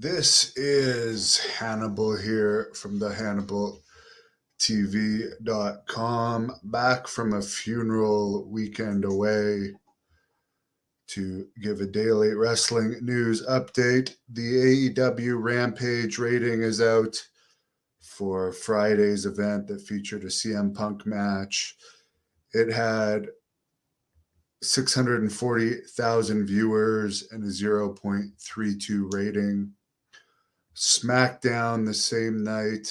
This is Hannibal here from the HannibalTV.com, back from a funeral weekend away to give a daily wrestling news update. The AEW Rampage rating is out for Friday's event that featured a CM Punk match. It had 640,000 viewers and a 0.32 rating. SmackDown the same night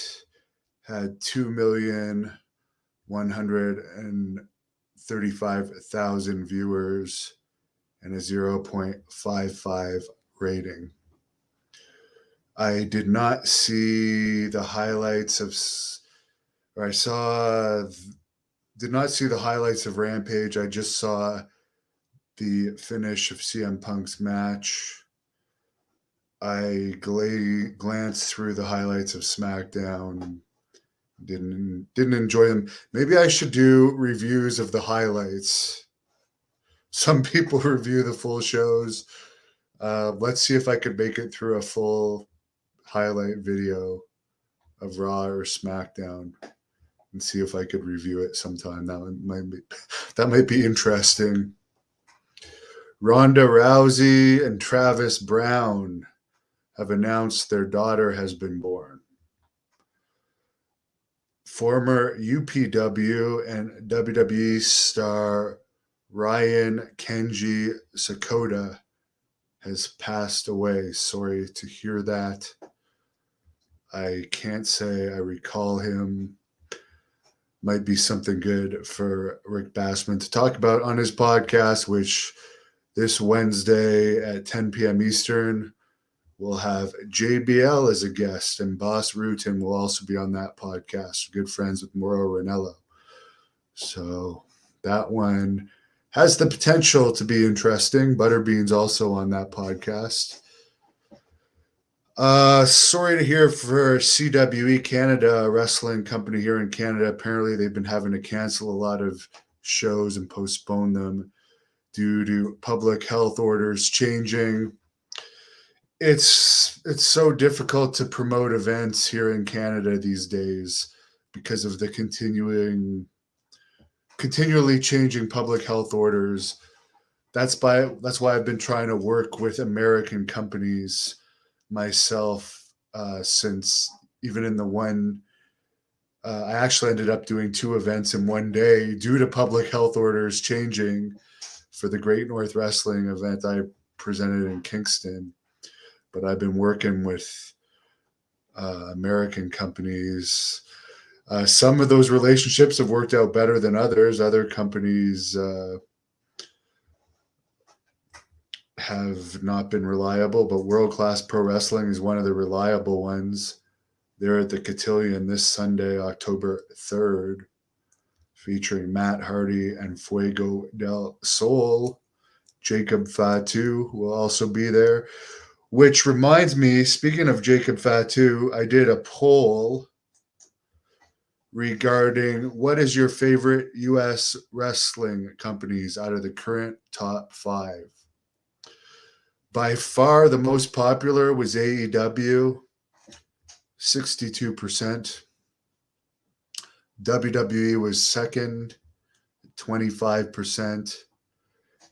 had 2,135,000 viewers and a 0.55 rating. I did not see the highlights of, or I saw, did not see the highlights of Rampage. I just saw the finish of CM Punk's match. I glanced through the highlights of SmackDown. Didn't enjoy them. Maybe I should do reviews of the highlights. Some people review the full shows. Let's see if I could make it through a full highlight video of Raw or SmackDown and see if I could review it sometime. That might be interesting. Ronda Rousey and Travis Browne have announced their daughter has been born. Former UPW and WWE star Ryan Kenji Sakota has passed away. Sorry to hear that. I can't say I recall him. Might be something good for Rick Bassman to talk about on his podcast, which this Wednesday at 10 p.m. Eastern, we'll have JBL as a guest, and Boss Rutan will also be on that podcast. Good friends with Mauro Ranello. So that one has the potential to be interesting. Butterbean's also on that podcast. Sorry to hear for CWE Canada, a wrestling company here in Canada. Apparently they've been having to cancel a lot of shows and postpone them due to public health orders changing. It's so difficult to promote events here in Canada these days because of the continually changing public health orders. That's why I've been trying to work with American companies myself since even in the one I actually ended up doing 2 events in one day due to public health orders changing for the Great North Wrestling event I presented in Kingston. But I've been working with American companies. Some of those relationships have worked out better than others. Other companies have not been reliable, but World Class Pro Wrestling is one of the reliable ones. They're at the Cotillion this Sunday, October 3rd, featuring Matt Hardy and Fuego del Sol. Jacob Fatu will also be there. Which reminds me, speaking of Jacob Fatu, I did a poll regarding what is your favorite U.S. wrestling companies out of the current top 5. By far, the most popular was AEW, 62%. WWE was second, 25%.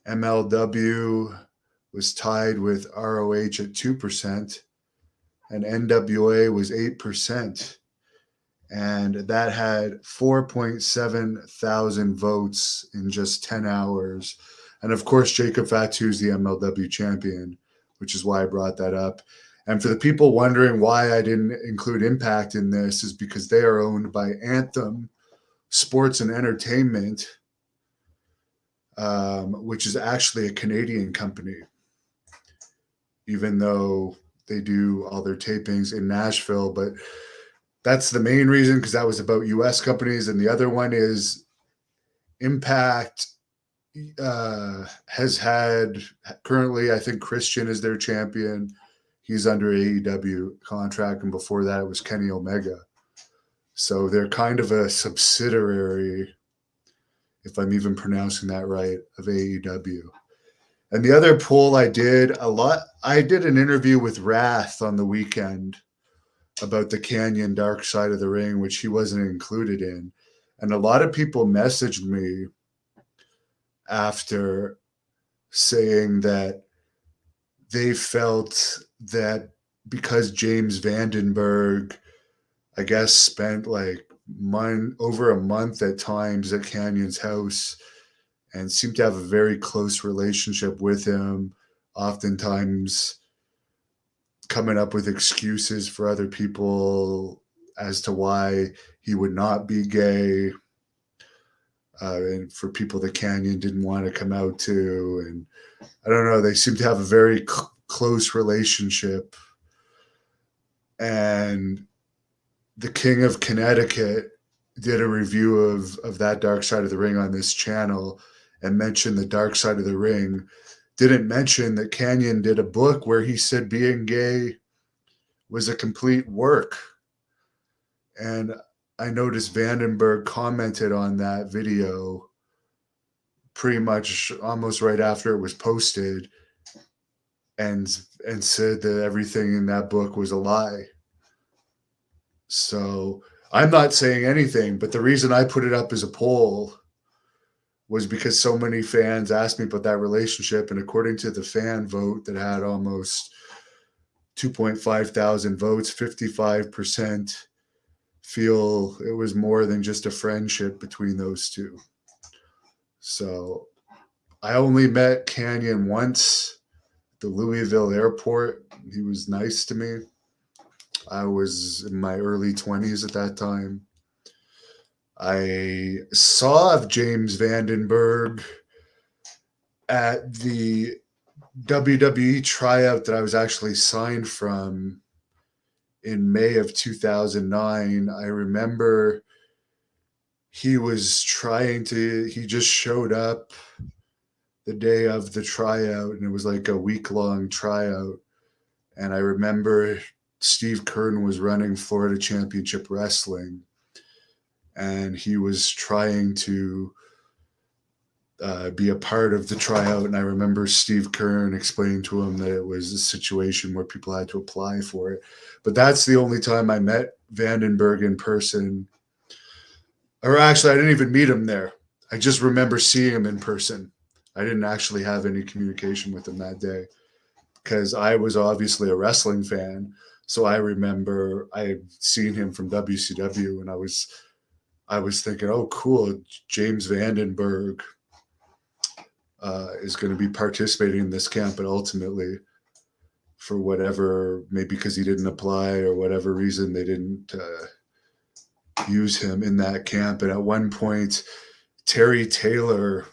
MLW was tied with ROH at 2%, and NWA was 8%. And that had 4.7 thousand votes in just 10 hours. And of course, Jacob Fatu is the MLW champion, which is why I brought that up. And for the people wondering why I didn't include Impact in this, is because they are owned by Anthem Sports and Entertainment, which is actually a Canadian company, even though they do all their tapings in Nashville. But that's the main reason, because that was about U.S. companies. And the other one is Impact has had, currently, I think Christian is their champion. He's under AEW contract, and before that it was Kenny Omega. So they're kind of a subsidiary, if I'm even pronouncing that right, of AEW. And the other poll I did I did an interview with Wrath on the weekend about the Canyon Dark Side of the Ring, which he wasn't included in. And a lot of people messaged me after saying that they felt that because James Vandenberg, I guess, spent like over a month at times at Canyon's house and seemed to have a very close relationship with him, oftentimes coming up with excuses for other people as to why he would not be gay, and for people the Canyon didn't want to come out to. And I don't know, they seem to have a very close relationship. And the King of Connecticut did a review of that Dark Side of the Ring on this channel and mentioned the Dark Side of the Ring. Didn't mention that Canyon did a book where he said being gay was a complete work. And I noticed Vandenberg commented on that video pretty much almost right after it was posted and said that everything in that book was a lie. So I'm not saying anything, but the reason I put it up as a poll was because so many fans asked me about that relationship. And according to the fan vote that had almost 2.5 thousand votes, 55% feel it was more than just a friendship between those two. So I only met Canyon once at the Louisville airport. He was nice to me. I was in my early 20s at that time. I saw James Vandenberg at the WWE tryout that I was actually signed from in May of 2009. I remember he just showed up the day of the tryout, and it was like a week-long tryout. And I remember Steve Kern was running Florida Championship Wrestling, and he was trying to be a part of the tryout. And I remember Steve Kern explaining to him that it was a situation where people had to apply for it. But that's the only time I met Vandenberg in person. Or actually, I didn't even meet him there. I just remember seeing him in person. I didn't actually have any communication with him that day because I was obviously a wrestling fan. So I remember I had seen him from WCW, and I was thinking, oh, cool, James Vandenberg is going to be participating in this camp. But ultimately, for whatever, maybe because he didn't apply or whatever reason, they didn't use him in that camp. And at one point, Terry Taylor,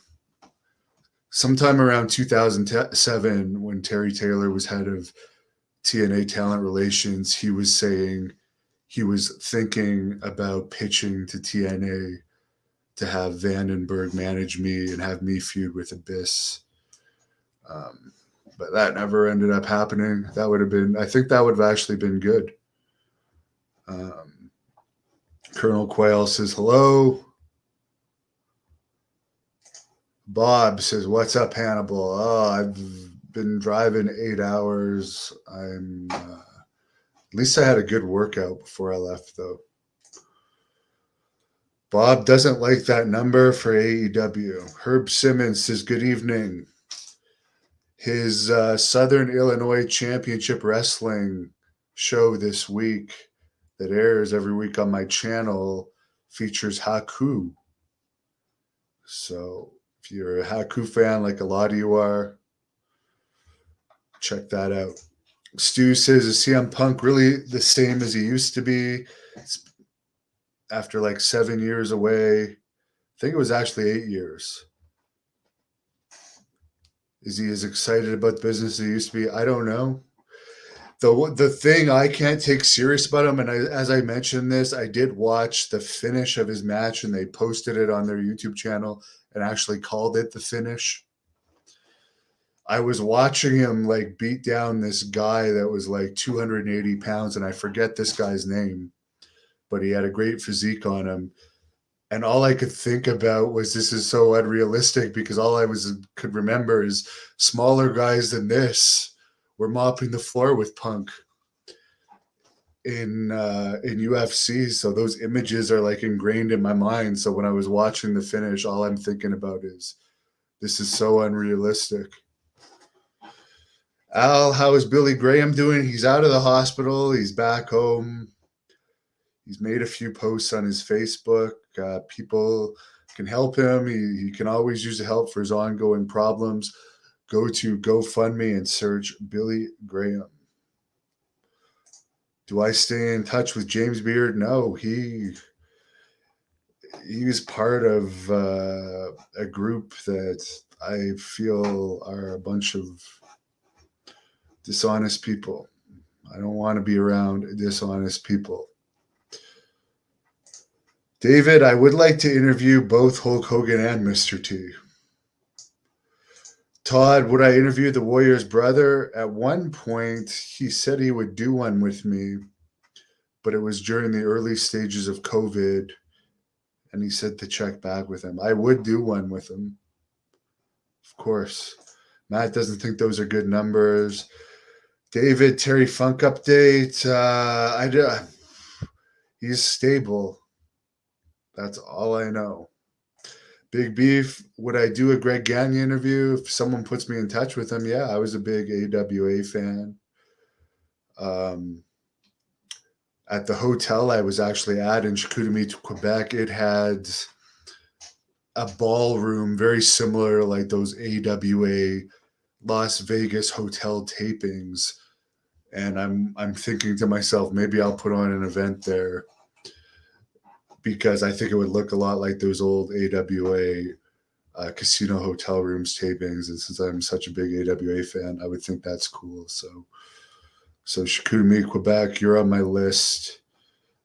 sometime around 2007, when Terry Taylor was head of TNA Talent Relations, he was saying he was thinking about pitching to TNA to have Vandenberg manage me and have me feud with Abyss. But that never ended up happening. I think that would have actually been good. Colonel Quayle says hello. Bob says, what's up, Hannibal? Oh, I've been driving 8 hours. At least I had a good workout before I left, though. Bob doesn't like that number for AEW. Herb Simmons says, good evening. His Southern Illinois Championship Wrestling show this week that airs every week on my channel features Haku. So if you're a Haku fan, like a lot of you are, check that out. Stu says, is CM Punk really the same as he used to be? After like 7 years away. I think it was actually 8 years. Is he as excited about the business as he used to be? I don't know. The thing I can't take serious about him, and as I mentioned this, I did watch the finish of his match, and they posted it on their YouTube channel and actually called it the finish. I was watching him like beat down this guy that was like 280 pounds, and I forget this guy's name, but he had a great physique on him. And all I could think about was this is so unrealistic because all I could remember is smaller guys than this were mopping the floor with Punk in UFC. So those images are like ingrained in my mind. So when I was watching the finish, all I'm thinking about is this is so unrealistic. Al, how is Billy Graham doing? He's out of the hospital. He's back home. He's made a few posts on his Facebook. People can help him. He can always use the help for his ongoing problems. Go to GoFundMe and search Billy Graham. Do I stay in touch with James Beard? No, he was part of a group that I feel are a bunch of dishonest people. I don't want to be around dishonest people. David, I would like to interview both Hulk Hogan and Mr. T. Todd, would I interview the Warrior's brother? At one point, he said he would do one with me, but it was during the early stages of COVID, and he said to check back with him. I would do one with him, of course. Matt doesn't think those are good numbers. David, Terry Funk update. He's stable. That's all I know. Big Beef, would I do a Greg Gagne interview if someone puts me in touch with him? Yeah, I was a big AWA fan. At the hotel I was actually at in Chicoutimi, Quebec, it had a ballroom very similar to like those AWA Las Vegas hotel tapings. And I'm thinking to myself, maybe I'll put on an event there because I think it would look a lot like those old AWA casino hotel rooms tapings. And since I'm such a big AWA fan, I would think that's cool. So Chicoutimi, Quebec, you're on my list.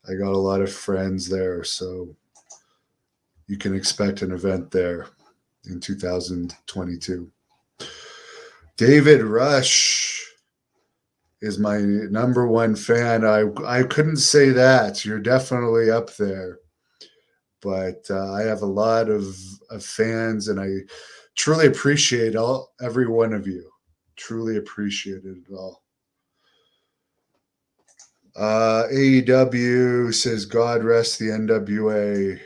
I got a lot of friends there, so you can expect an event there in 2022. David Rush is my number one fan. I couldn't say that. You're definitely up there. But I have a lot of fans, and I truly appreciate every one of you. Truly appreciate it all. AEW says, "God rest the NWA."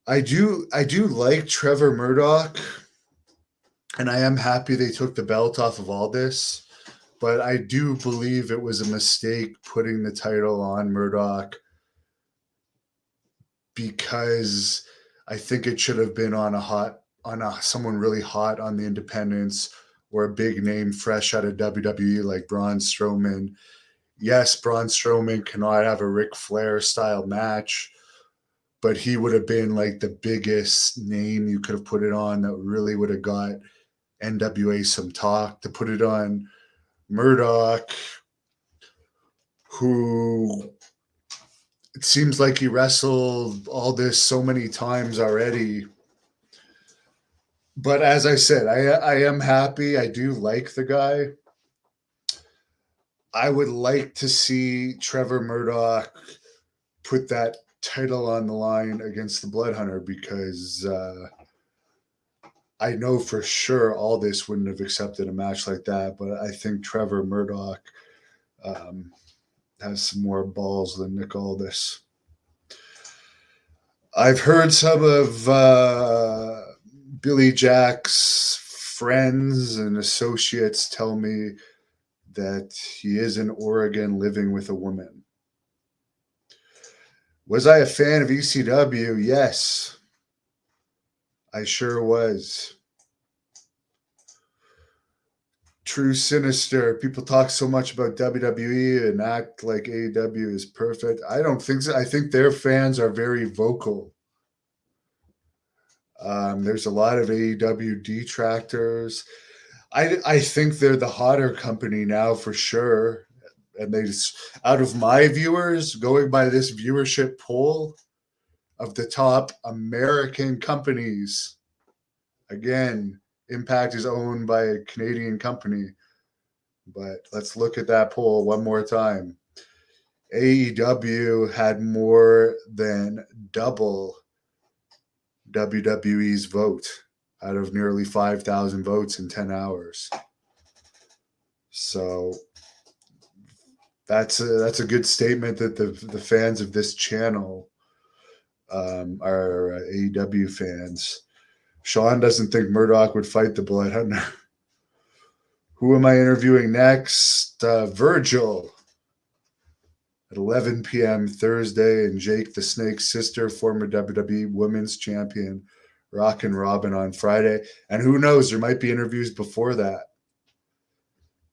I do like Trevor Murdoch, and I am happy they took the belt off of Aldis. But I do believe it was a mistake putting the title on Murdoch because I think it should have been on someone really hot on the independents or a big name fresh out of WWE like Braun Strowman. Yes, Braun Strowman cannot have a Ric Flair style match, but he would have been like the biggest name you could have put it on that really would have got NWA some talk. To put it on Murdoch, who it seems like he wrestled all this so many times already. But as I said, I am happy. I do like the guy. I would like to see Trevor Murdoch put that title on the line against the Blood Hunter because I know for sure Aldis wouldn't have accepted a match like that. But I think Trevor Murdoch has some more balls than Nick Aldis. I've heard some of Billy Jack's friends and associates tell me that he is in Oregon living with a woman. Was I a fan of ECW? Yes, I sure was. True Sinister. People talk so much about WWE and act like AEW is perfect. I don't think so. I think their fans are very vocal. There's a lot of AEW detractors. I think they're the hotter company now for sure. And they just, out of my viewers, going by this viewership poll of the top American companies, again, Impact is owned by a Canadian company. But let's look at that poll one more time. AEW had more than double WWE's vote out of nearly 5,000 votes in 10 hours. So that's a good statement that the fans of this channel are AEW fans. Sean doesn't think Murdoch would fight the Blood Hunter. Who am I interviewing next? Virgil at 11 p.m. Thursday, and Jake the Snake's sister, former WWE Women's Champion, Rockin' Robin on Friday. And who knows, there might be interviews before that.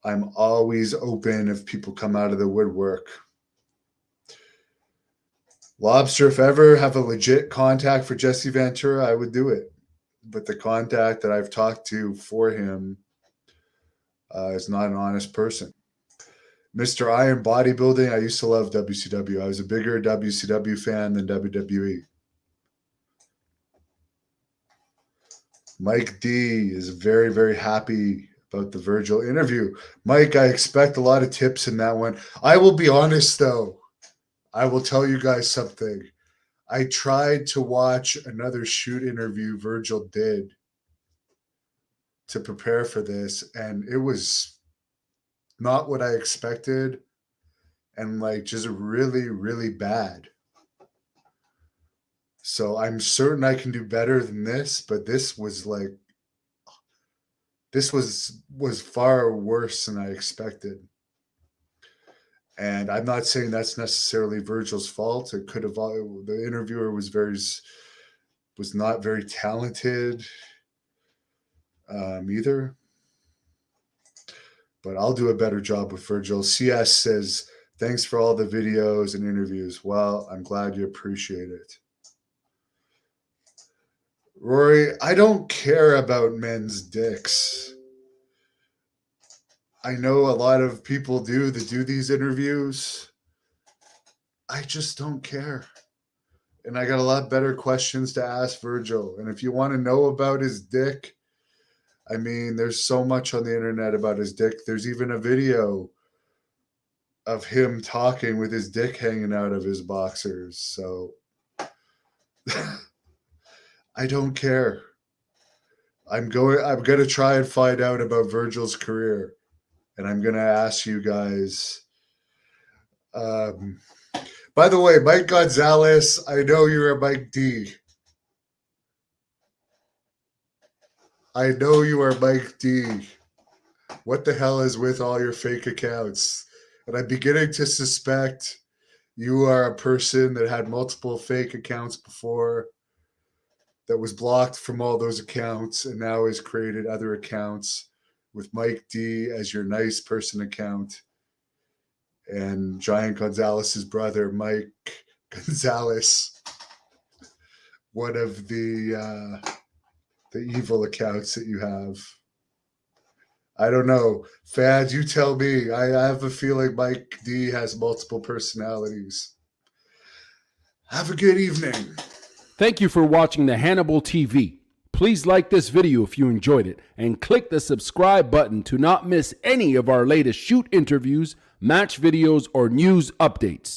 I'm always open if people come out of the woodwork. Lobster, if I ever have a legit contact for Jesse Ventura, I would do it. But the contact that I've talked to for him is not an honest person. Mr. Iron Bodybuilding, I used to love WCW. I was a bigger WCW fan than WWE. Mike D is very, very happy about the Virgil interview. Mike, I expect a lot of tips in that one. I will be honest, though. I will tell you guys something. I tried to watch another shoot interview Virgil did to prepare for this, and it was not what I expected, and like just really, really bad. So I'm certain I can do better than this, but this was far worse than I expected. And I'm not saying that's necessarily Virgil's fault. It could have, the interviewer was not very talented either. But I'll do a better job with Virgil. CS says, thanks for all the videos and interviews. Well, I'm glad you appreciate it. Rory, I don't care about men's dicks. I know a lot of people that do these interviews. I just don't care. And I got a lot better questions to ask Virgil. And if you want to know about his dick, I mean, there's so much on the internet about his dick. There's even a video of him talking with his dick hanging out of his boxers. So I don't care. I'm going to try and find out about Virgil's career. And I'm going to ask you guys. By the way, Mike Gonzalez, I know you're a Mike D. I know you are Mike D. What the hell is with all your fake accounts? And I'm beginning to suspect you are a person that had multiple fake accounts before, that was blocked from all those accounts, and now has created other accounts with Mike D as your nice person account, and Giant Gonzalez's brother, Mike Gonzalez, one of the evil accounts that you have. I don't know. Fans, you tell me. I have a feeling Mike D has multiple personalities. Have a good evening. Thank you for watching the Hannibal TV. Please like this video if you enjoyed it, and click the subscribe button to not miss any of our latest shoot interviews, match videos, or news updates.